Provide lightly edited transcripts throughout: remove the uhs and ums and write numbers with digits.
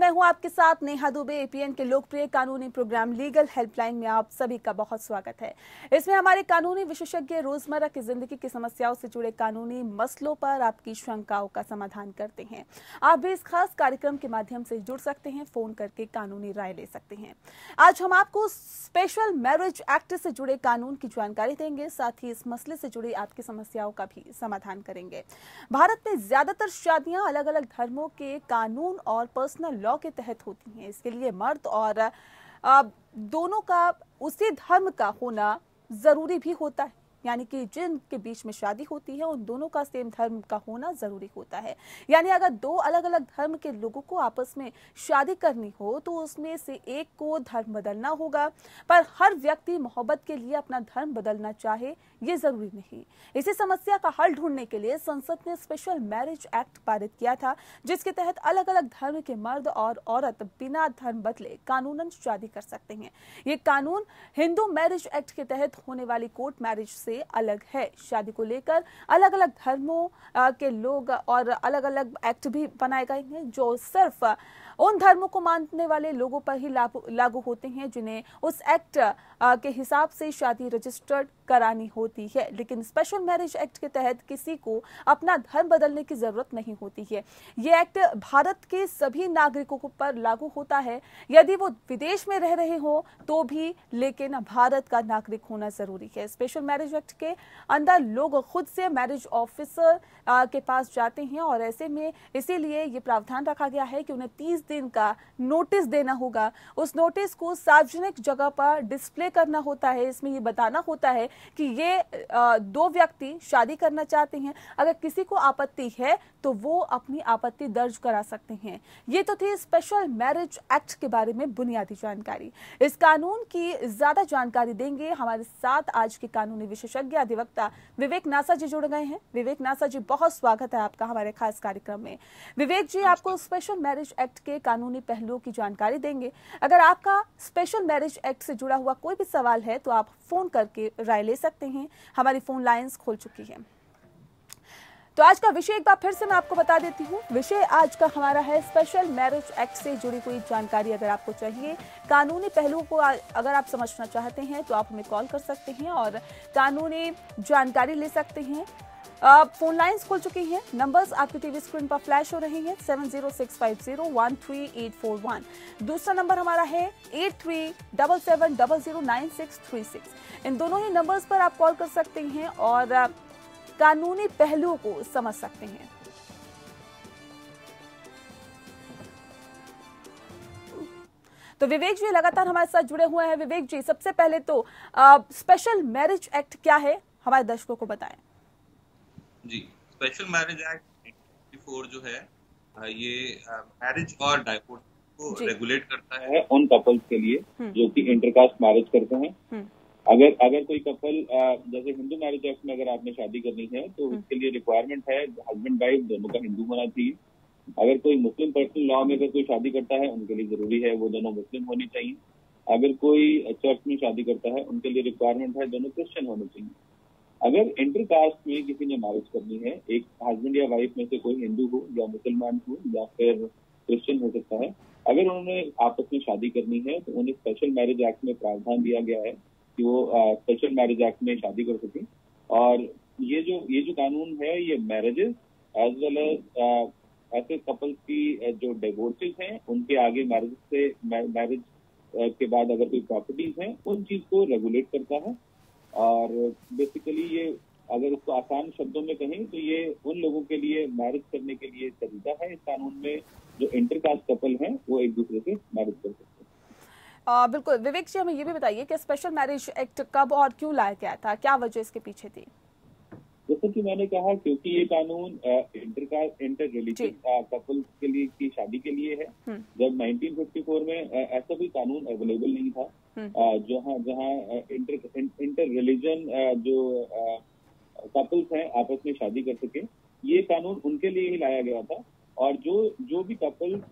मैं हूं आपके साथ नेहा दुबे। एपीएन के लोकप्रिय कानूनी प्रोग्राम लीगल हेल्पलाइन में आप सभी का बहुत स्वागत है। इसमें हमारे कानूनी विशेषज्ञ रोजमर्रा की जिंदगी की समस्याओं से जुड़े कानूनी मसलों पर आपकी शंकाओं का समाधान करते हैं। आप भी इस खास कार्यक्रम के माध्यम से जुड़ सकते हैं, फोन करके कानूनी राय ले सकते हैं। आज हम आपको स्पेशल मैरिज एक्ट से जुड़े कानून की जानकारी देंगे, साथ ही इस मसले से जुड़ी आपकी समस्याओं का भी समाधान करेंगे। भारत में ज्यादातर शादियां अलग अलग धर्मों के कानून और पर्सनल लॉ के तहत होती हैं। इसके लिए मर्द और दोनों का उसी धर्म का होना जरूरी भी होता है, यानी कि जिनके बीच में शादी होती है उन दोनों का सेम धर्म का होना जरूरी होता है। यानी अगर दो अलग अलग धर्म के लोगों को आपस में शादी करनी हो तो उसमें से एक को धर्म बदलना होगा, पर हर व्यक्ति मोहब्बत के लिए अपना धर्म बदलना चाहे ये जरूरी नहीं। इसी समस्या का हल ढूंढने के लिए संसद ने स्पेशल मैरिज एक्ट पारित किया था, जिसके तहत अलग अलग धर्म के मर्द और औरत बिना धर्म बदले कानूनन शादी कर सकते हैं। ये कानून हिंदू मैरिज एक्ट के तहत होने वाली कोर्ट मैरिज से अलग है। शादी को लेकर अलग अलग धर्मों के लोग और अलग अलग एक्ट भी बनाए गए हैं, जो सिर्फ उन धर्मों को मानने वाले लोगों पर ही लागू होते हैं जिन्हें उस एक्ट के हिसाब से शादी रजिस्टर्ड करानी होती है। लेकिन स्पेशल मैरिज एक्ट के तहत किसी को अपना धर्म बदलने की जरूरत नहीं होती है। ये एक्ट भारत के सभी नागरिकों पर लागू होता है, यदि वो विदेश में रह रहे हो तो भी, लेकिन भारत का नागरिक होना जरूरी है। स्पेशल मैरिज एक्ट के अंदर लोग खुद से मैरिज ऑफिसर के पास जाते हैं और ऐसे में इसीलिए ये प्रावधान रखा गया है कि उन्हें 30 दिन का नोटिस देना होगा। उस नोटिस को सार्वजनिक जगह पर डिस्प्ले करना होता है। इसमें ये बताना होता है कि ये दो व्यक्ति शादी करना चाहते हैं। अगर किसी को आपत्ति है तो वो अपनी आपत्ति दर्ज करा सकते हैं। ये तो थी स्पेशल मैरिज एक्ट के बारे में बुनियादी जानकारी। इस कानून की ज्यादा जानकारी देंगे हमारे साथ आज के कानूनी विशेषज्ञ अधिवक्ता विवेक नासा जी जुड़ गए हैं। विवेक नासा जी, बहुत स्वागत है आपका हमारे खास कार्यक्रम में। विवेक जी, आपको स्पेशल मैरिज एक्ट के कानूनी पहलुओं की जानकारी देंगे। अगर आपका स्पेशल मैरिज एक्ट से जुड़ा हुआ कोई भी सवाल है तो आप फोन करके राय ले सकते हैं। हमारी फोन लाइंस खोल चुकी है। तो आज का विषय एक बार फिर से मैं आपको बता देती हूँ। विषय आज का हमारा है स्पेशल मैरिज एक्ट से जुड़ी हुई जानकारी। अगर आपको चाहिए, कानूनी पहलुओं को अगर आप समझना चाहते हैं तो आप हमें कॉल कर सकते हैं और कानूनी जानकारी ले सकते हैं। फोन लाइंस खुल चुकी हैं। नंबर्स आपकी टीवी स्क्रीन पर फ्लैश हो रही हैं। 7065013841। दूसरा नंबर हमारा है 8377009636। इन दोनों ही नंबर्स पर आप कॉल कर सकते हैं और कानूनी पहलुओं को समझ सकते हैं। तो विवेक जी लगातार हमारे साथ जुड़े हुए हैं। विवेक जी, सबसे पहले तो स्पेशल मैरिज एक्ट क्या है, हमारे दर्शकों को बताएं। जी, स्पेशल मैरिज एक्ट 1954 जो है ये मैरिज और डाइवोर्स को रेगुलेट करता है उन कपल्स के लिए जो कि इंटरकास्ट मैरिज करते हैं। अगर कोई कपल जैसे हिंदू मैरिज एक्ट में अगर आपने शादी करनी है तो उसके लिए रिक्वायरमेंट है हस्बैंड वाइफ दोनों का हिंदू होना चाहिए। अगर कोई मुस्लिम पर्सनल लॉ में अगर कोई शादी करता है उनके लिए जरूरी है वो दोनों मुस्लिम होनी चाहिए। अगर कोई चर्च में शादी करता है उनके लिए रिक्वायरमेंट है दोनों क्रिश्चियन होने चाहिए। अगर इंटरकास्ट में किसी ने मैरिज करनी है, एक हस्बैंड या वाइफ में से कोई हिंदू हो या मुसलमान हो या फिर क्रिश्चियन हो सकता है, अगर उन्होंने आपस में शादी करनी है तो उन्हें स्पेशल मैरिज एक्ट में प्रावधान दिया गया है कि वो स्पेशल मैरिज एक्ट में शादी कर सके। और ये जो कानून है ये मैरिजेस एज वेल एज ऐसे कपल्स की जो डिवोर्सेज हैं उनके आगे मैरिज के बाद अगर कोई प्रॉपर्टीज हैं उन चीज को रेगुलेट करता है। और बेसिकली ये अगर उसको आसान शब्दों में कहें तो ये उन लोगों के लिए मैरिज करने के लिए तरीका है इस कानून में जो इंटरकास्ट कपल हैं वो एक दूसरे से मैरिज कर सकते हैं। बिल्कुल। विवेक जी, हमें ये भी बताइए कि स्पेशल मैरिज एक्ट कब और क्यों लाया गया था, क्या वजह इसके पीछे थी? जैसे कि मैंने कहा, क्योंकि ये कानून इंटर रिलीजियस कपल के लिए की शादी के लिए है। जब 1954 में ऐसा भी कानून अवेलेबल नहीं था जहाँ इंटर रिलीजन जो कपल्स हैं आपस में शादी कर सके। ये कानून उनके लिए ही लाया गया था। और जो भी कपल्स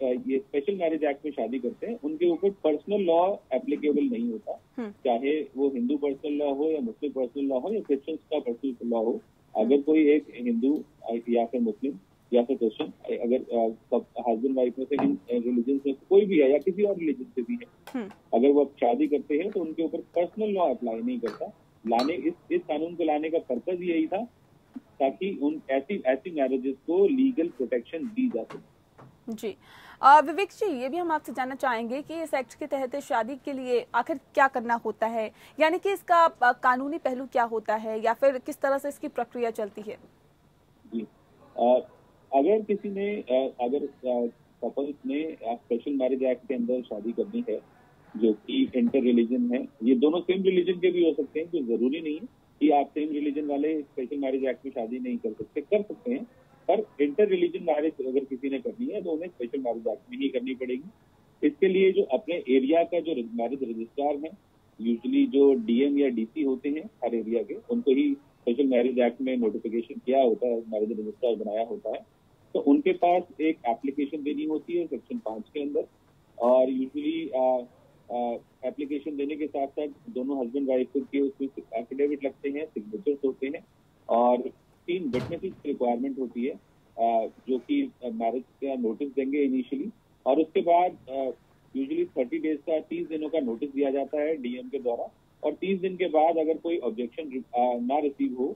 ये स्पेशल मैरिज एक्ट में शादी करते हैं उनके ऊपर पर्सनल लॉ एप्लीकेबल नहीं होता, चाहे वो हिंदू पर्सनल लॉ हो या मुस्लिम पर्सनल लॉ हो या क्रिश्चियंस का पर्सनल लॉ हो। अगर कोई एक हिंदू या फिर मुस्लिम या फिर क्वेश्चन, अगर हस्बैंड वाइफ में से इन रिलीजन से कोई भी है या किसी और रिलीजन से भी है, अगर वो शादी करते हैं तो उनके ऊपर पर्सनल लॉ अप्लाई नहीं करता। इस कानून को लाने का पर्पज यही था ताकि उन ऐसी मैरिजेस को लीगल प्रोटेक्शन दी जा सके। जी विवेक जी, ये भी हम आपसे जानना चाहेंगे कि इस एक्ट के तहत शादी के लिए आखिर क्या करना होता है, यानी कि इसका कानूनी पहलू क्या होता है या फिर किस तरह से इसकी प्रक्रिया चलती है? जी अगर किसी ने अगर कपल्स ने स्पेशल मैरिज एक्ट के अंदर शादी करनी है जो कि इंटर रिलीजन है, ये दोनों सेम रिलीजन के भी हो सकते हैं, तो जरूरी नहीं है कि आप सेम रिलीजन वाले स्पेशल मैरिज एक्ट में शादी नहीं कर सकते हैं, पर इंटर रिलीजन मैरिज अगर किसी ने करनी है तो उन्हें स्पेशल मैरिज एक्ट में ही करनी पड़ेगी। इसके लिए जो अपने एरिया का जो मैरिज रजिस्ट्रार है, यूजुअली जो डीएम या डीसी होते हैं हर एरिया के, उनको ही स्पेशल मैरिज एक्ट में नोटिफिकेशन किया होता है, मैरिज रजिस्ट्रार बनाया होता है, तो उनके पास एक एप्लीकेशन देनी होती है सेक्शन 5 के अंदर। और यूजुअली एप्लीकेशन देने के साथ साथ दोनों हस्बैंड वाइफ के उसमें एफिडेविट लगते हैं, सिग्नेचर्स होते हैं और 3 विटनेसेस की रिक्वायरमेंट होती है जो कि मैरिज का नोटिस देंगे इनिशियली, और उसके बाद यूजुअली 30 डेज का 30 दिनों का नोटिस दिया जाता है डीएम के द्वारा, और 30 दिन के बाद अगर कोई ऑब्जेक्शन ना रिसीव हो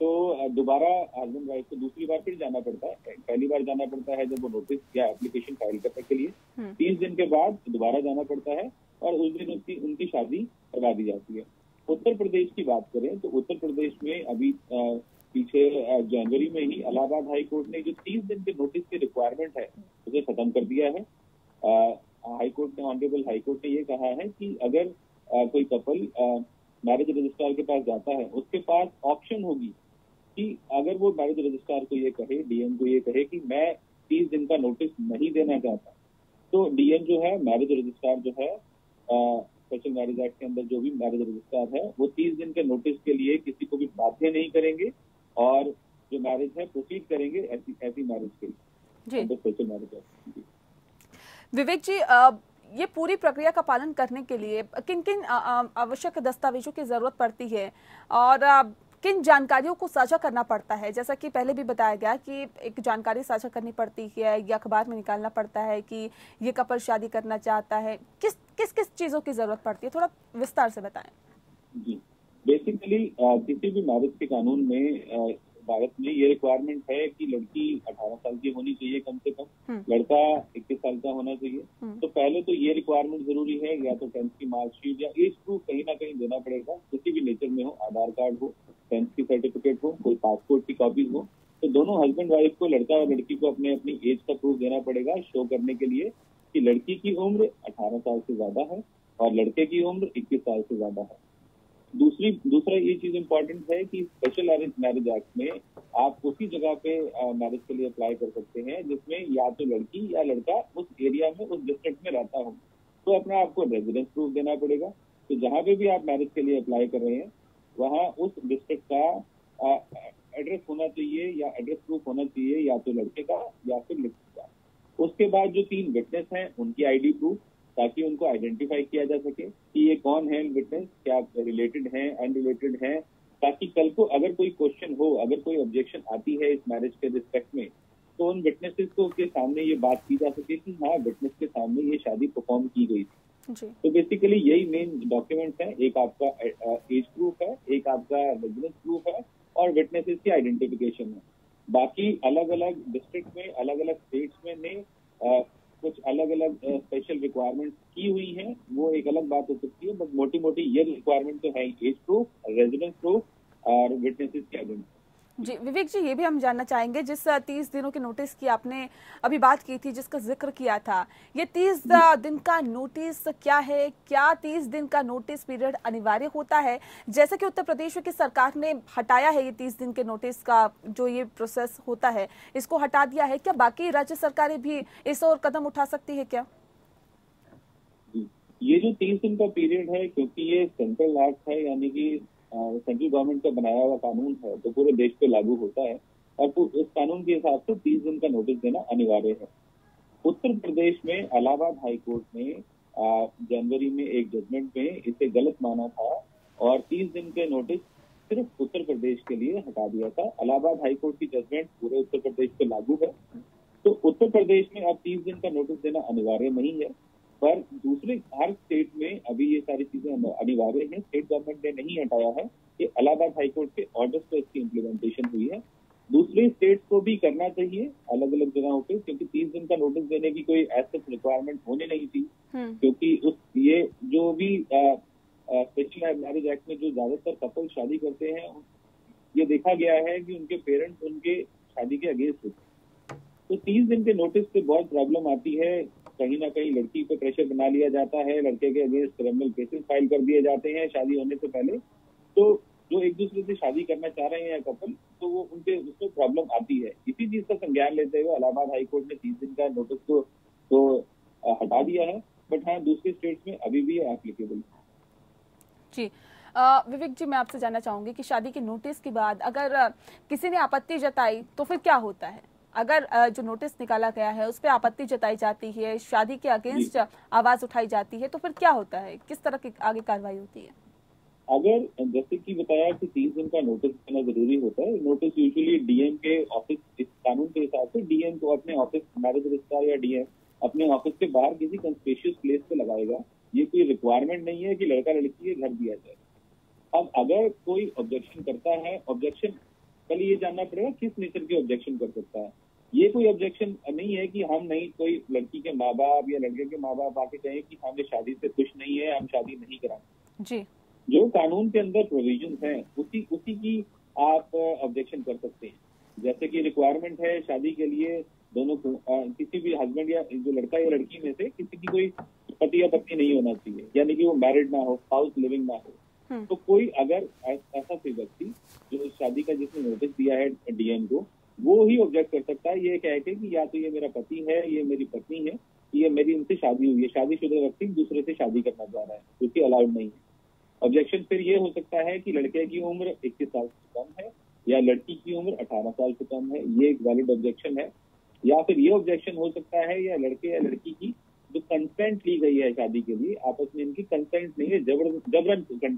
तो दोबारा हस्बैंड वाइफ को दूसरी बार फिर जाना पड़ता है। पहली बार जाना पड़ता है जब वो नोटिस या एप्लीकेशन फाइल करने के लिए, 30 दिन के बाद दोबारा जाना पड़ता है और उस दिन उनकी शादी करवा दी जाती है। उत्तर प्रदेश की बात करें तो उत्तर प्रदेश में अभी पीछे जनवरी में ही इलाहाबाद हाई कोर्ट ने जो 30 दिन के नोटिस की रिक्वायरमेंट है उसे खत्म कर दिया है। हाई कोर्ट ने, ऑनरेबल हाई कोर्ट ने ये कहा है कि अगर कोई कपल मैरिज रजिस्ट्रार के पास जाता है, उसके पास ऑप्शन होगी कि अगर वो मैरिज रजिस्ट्रार को ये कहे, डीएम को ये कहे कि मैं 30 दिन का नोटिस नहीं देना चाहता, तो डीएम जो है, मैरिज रजिस्ट्रार जो है, स्पेशल मैरिज एक्ट के अंदर जो भी मैरिज रजिस्ट्रार है, वो 30 दिन के नोटिस के लिए किसी को भी बाध्य नहीं करेंगे और जो मैरिज है प्रोसीड करेंगे ऐसी मैरिज के लिए स्पेशल मैरिज एक्ट। विवेक जी, ये पूरी प्रक्रिया का पालन करने के लिए किन किन आवश्यक दस्तावेजों की जरूरत पड़ती है और किन जानकारियों को साझा करना पड़ता है? जैसा कि पहले भी बताया गया कि एक जानकारी साझा करनी पड़ती है या अखबार में निकालना पड़ता है कि ये कपल शादी करना चाहता है, किस किस चीजों की जरूरत पड़ती है, थोड़ा विस्तार से बताएं। जी, बेसिकली किसी भी मैरिज के कानून में भारत में ये रिक्वायरमेंट है कि लड़की 18 साल की होनी चाहिए कम से कम, लड़का 21 साल का होना चाहिए। तो पहले तो ये रिक्वायरमेंट जरूरी है, या तो 10th की मार्कशीट या एज प्रूफ कहीं ना कहीं देना पड़ेगा, किसी भी नेचर में हो, आधार कार्ड हो, 10th की सर्टिफिकेट हो, कोई पासपोर्ट की कॉपीज हो। तो दोनों हस्बैंड वाइफ को, लड़का और लड़की को अपनी एज का प्रूफ देना पड़ेगा, शो करने के लिए कि लड़की की उम्र 18 साल से ज्यादा है और लड़के की उम्र 21 साल से ज्यादा है। दूसरा ये चीज इम्पोर्टेंट है कि स्पेशल मैरिज एक्ट में आप उसी जगह पे मैरिज के लिए अप्लाई कर सकते हैं जिसमें या तो लड़की या लड़का उस एरिया में, उस डिस्ट्रिक्ट में रहता हो। तो अपना आपको रेजिडेंस प्रूफ देना पड़ेगा। तो जहाँ पे भी आप मैरिज के लिए अप्लाई कर रहे हैं वहाँ उस डिस्ट्रिक्ट का एड्रेस होना चाहिए या एड्रेस प्रूफ होना चाहिए, या तो लड़के का या फिर लड़की का। उसके बाद जो 3 विटनेस हैं उनकी आईडी प्रूफ, ताकि उनको आइडेंटिफाई किया जा सके कि ये कौन है विटनेस, क्या रिलेटेड है, अनरिलेटेड है, ताकि कल को अगर कोई क्वेश्चन हो, अगर कोई ऑब्जेक्शन आती है इस मैरिज के रिस्पेक्ट में, तो उन विटनेसेस को के सामने ये बात की जा सके कि हाँ, विटनेस के सामने ये शादी परफॉर्म की गई थी। तो बेसिकली यही मेन डॉक्यूमेंट्स है, एक आपका एज प्रूफ है, एक आपका रेजिडेंस प्रूफ है और विटनेसेस की आइडेंटिफिकेशन है। बाकी अलग अलग डिस्ट्रिक्ट में, अलग अलग स्टेट्स में ने कुछ अलग अलग स्पेशल रिक्वायरमेंट की हुई हैं, वो एक अलग बात हो सकती है, बट मोटी मोटी ये रिक्वायरमेंट तो है, एज प्रूफ, रेजिडेंस प्रूफ और विटनेसेस की आइडेंटिटी। जी विवेक जी, ये भी हम जानना चाहेंगे, जिस 30 दिनों के नोटिस की आपने अभी बात की थी, जिसका जिक्र किया था, ये 30 दिन का नोटिस क्या है? क्या 30 दिन का नोटिस पीरियड अनिवार्य होता है? जैसे कि उत्तर प्रदेश की सरकार ने हटाया है ये 30 दिन के नोटिस का जो ये प्रोसेस होता है, इसको हटा दिया है, क्या बाकी राज्य सरकारें भी इस ओर कदम उठा सकती है क्या? ये जो 30 दिन का पीरियड है, क्योंकि ये सेंट्रल एक्ट है, यानी कि सेंट्रल गवर्नमेंट का बनाया हुआ कानून है, तो पूरे देश पे लागू होता है और उस कानून के हिसाब से 30 दिन का नोटिस देना अनिवार्य है। उत्तर प्रदेश में इलाहाबाद हाई कोर्ट ने जनवरी में एक जजमेंट में इसे गलत माना था और 30 दिन के नोटिस सिर्फ उत्तर प्रदेश के लिए हटा दिया था। इलाहाबाद हाईकोर्ट की जजमेंट पूरे उत्तर प्रदेश पे लागू है, तो उत्तर प्रदेश में अब 30 दिन का नोटिस देना अनिवार्य नहीं है। पर दूसरे हर स्टेट में अभी ये सारी चीजें अनिवार्य हैं। स्टेट गवर्नमेंट ने नहीं हटाया है, ये इलाहाबाद हाईकोर्ट के ऑर्डर पर इसकी इम्प्लीमेंटेशन हुई है। दूसरे स्टेट्स को भी करना चाहिए अलग अलग जगहों पे, क्योंकि 30 दिन का नोटिस देने की कोई ऐसी रिक्वायरमेंट होने नहीं थी। क्योंकि ये जो भी स्पेशल मैरिज एक्ट में जो ज्यादातर कपल शादी करते हैं, ये देखा गया है कि उनके पेरेंट्स उनके शादी के अगेंस्ट होते हैं। तो 30 दिन के नोटिस से बहुत प्रॉब्लम आती है। कहीं ना कहीं लड़की पे प्रेशर बना लिया जाता है, लड़के के अगेंस्ट क्रिमिनल केसेस फाइल कर दिए जाते हैं शादी होने से पहले। तो जो एक दूसरे से शादी करना चाह रहे हैं कपल, तो वो उनके उसमें प्रॉब्लम आती है। इसी चीज का संज्ञान लेते हुए इलाहाबाद हाईकोर्ट ने 30 दिन का नोटिस को हटा दिया है। बट हाँ, दूसरे स्टेट्स में अभी भी एप्लीकेबल है। जी विवेक जी, मैं आपसे जानना चाहूंगी कि शादी के नोटिस के बाद अगर किसी ने आपत्ति जताई तो फिर क्या होता है? अगर जो नोटिस निकाला गया है उस पर आपत्ति जताई जाती है, शादी के अगेंस्ट आवाज उठाई जाती है, तो फिर क्या होता है? किस तरह की आगे कार्रवाई होती है? अगर जैसे कि बताया कि 30 दिन का नोटिस देना जरूरी होता है। नोटिस यूजुअली डीएम के ऑफिस, इस कानून के हिसाब से डीएम को अपने ऑफिस, मैरिज रजिस्ट्रार या डीएम अपने ऑफिस के बाहर किसी कंस्पिशियस प्लेस पे लगाएगा। ये कोई रिक्वायरमेंट नहीं है कि लड़का लड़की के घर दिया जाए। अब अगर कोई ऑब्जेक्शन करता है, ऑब्जेक्शन पहले ये जानना पड़ेगा किस नेचर के ऑब्जेक्शन कर सकता है। ये कोई ऑब्जेक्शन नहीं है कि हम नहीं, कोई लड़की के माँ बाप या लड़के के माँ बाप आके कहें कि हम इस शादी से खुश नहीं है, हम शादी नहीं कराएंगे। जी, जो कानून के अंदर प्रोविजंस हैं उसी की आप ऑब्जेक्शन कर सकते हैं। जैसे कि रिक्वायरमेंट है शादी के लिए दोनों को किसी भी हस्बैंड या जो लड़का या लड़की में से किसी की कोई पति या पत्नी नहीं होना चाहिए, यानी कि वो मैरिड ना हो, हाउस लिविंग ना हो। तो कोई अगर ऐसा कोई व्यक्ति जो शादी का जिसने नोटिस दिया है डीएम को, वो ही ऑब्जेक्ट कर सकता है ये कह के कि या तो ये मेरा पति है, ये मेरी पत्नी है, ये मेरी इनसे शादी हुई है, शादीशुदा व्यक्ति दूसरे से शादी करना चाह रहा है, क्योंकि अलाउड नहीं है। ऑब्जेक्शन फिर ये हो सकता है कि लड़के की उम्र 21 साल से कम है या लड़की की उम्र 18 साल से कम है, ये एक वैलिड ऑब्जेक्शन है। या फिर ये ऑब्जेक्शन हो सकता है या लड़के या लड़की की जो कंसेंट ली गई है शादी के लिए, आपस में इनकी कंसेंट नहीं है, जबरन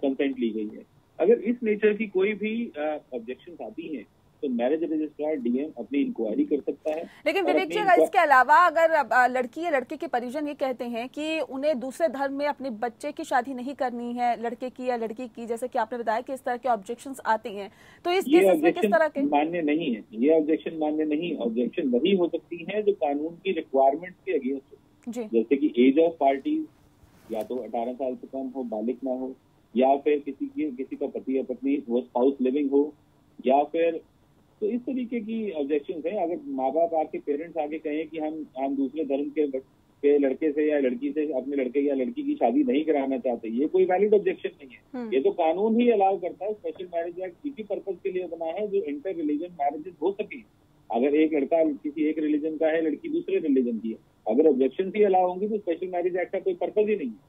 कंसेंट ली गई है। अगर इस नेचर की कोई भी ऑब्जेक्शन आती है तो मैरिज रजिस्ट्रार डीएम अपनी इंक्वायरी कर सकता है। लेकिन विवेक जी, अगर इसके अलावा अगर लड़की या लड़के के परिजन ये कहते हैं कि उन्हें दूसरे धर्म में अपने बच्चे की शादी नहीं करनी है, लड़के की या लड़की की, जैसे कि आपने बताया कि इस तरह के ऑब्जेक्शंस आते हैं, तो इस केसेस में किस तरह के? मान्य नहीं है, ये ऑब्जेक्शन मान्य नहीं। ऑब्जेक्शन वही हो सकती है जो कानून की रिक्वायरमेंट के अगेंस्ट हो, जैसे कि एज ऑफ पार्टीज या तो 18 साल से कम हो, बालिग ना हो, या फिर किसी का पति या पत्नी वो स्पाउस लिविंग हो, या फिर तो इस तरीके की ऑब्जेक्शन है। अगर माँ बाप आके पेरेंट्स आके कहें कि हम दूसरे धर्म के लड़के से या लड़की से अपने लड़के या लड़की की शादी नहीं कराना चाहते, ये कोई वैलिड ऑब्जेक्शन नहीं है। ये तो कानून ही अलाउ करता है। स्पेशल मैरिज एक्ट इसी पर्पज के लिए बना है जो इंटर रिलीजन मैरिजेस हो सके। अगर एक लड़का किसी एक रिलीजन का है, लड़की दूसरे रिलीजन की है, अगर ऑब्जेक्शन ही अलाउ होंगी तो स्पेशल मैरिज एक्ट का कोई पर्पज ही नहीं है।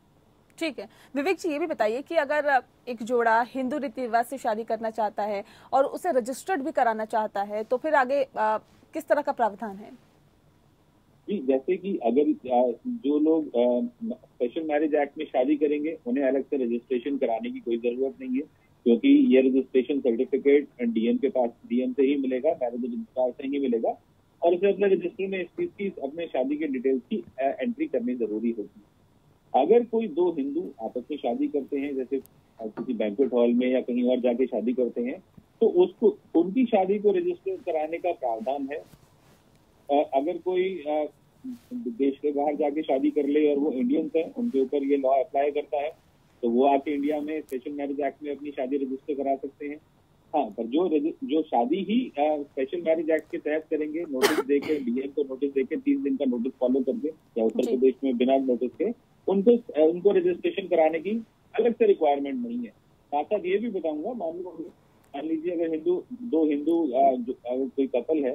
ठीक है विवेक जी, ये भी बताइए कि अगर एक जोड़ा हिंदू रीति रिवाज से शादी करना चाहता है और उसे रजिस्टर्ड भी कराना चाहता है, तो फिर आगे किस तरह का प्रावधान है? जी, जैसे कि अगर जो लोग स्पेशल मैरिज एक्ट में शादी करेंगे उन्हें अलग से रजिस्ट्रेशन कराने की कोई जरूरत नहीं है, क्योंकि ये रजिस्ट्रेशन सर्टिफिकेट डीएम के पास, डीएम से ही मिलेगा, मैरिज रजिस्ट्रार से ही मिलेगा, और उसे अपने रजिस्टर में इस चीज की, अपने शादी के डिटेल्स की एंट्री करनी जरूरी होती है। अगर कोई दो हिंदू आपस में शादी करते हैं, जैसे किसी बैंक्वेट हॉल में या कहीं और जाके शादी करते हैं, तो उसको उनकी शादी को रजिस्टर कराने का प्रावधान है। अगर कोई देश के बाहर जाके शादी कर ले और वो इंडियंस हैं, उनके ऊपर ये लॉ अप्लाई करता है, तो वो आके इंडिया में स्पेशल मैरिज एक्ट में अपनी शादी रजिस्टर करा सकते हैं। हाँ, पर जो शादी ही स्पेशल मैरिज एक्ट के तहत करेंगे, नोटिस देके, डीएम को नोटिस देके 30 दिन का नोटिस फॉलो करके, या उत्तर प्रदेश में बिना नोटिस के, उनको रजिस्ट्रेशन कराने की अलग से रिक्वायरमेंट नहीं है। साथ साथ ये भी बताऊंगा, मान लीजिए अगर दो हिंदू कोई कपल है,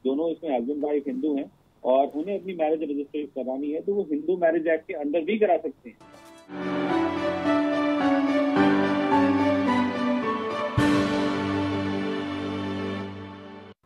दोनों इसमें हस्बैंड वाइफ हिंदू हैं और उन्हें अपनी मैरिज रजिस्टर करानी है, तो वो हिंदू मैरिज एक्ट के अंदर भी करा सकते हैं।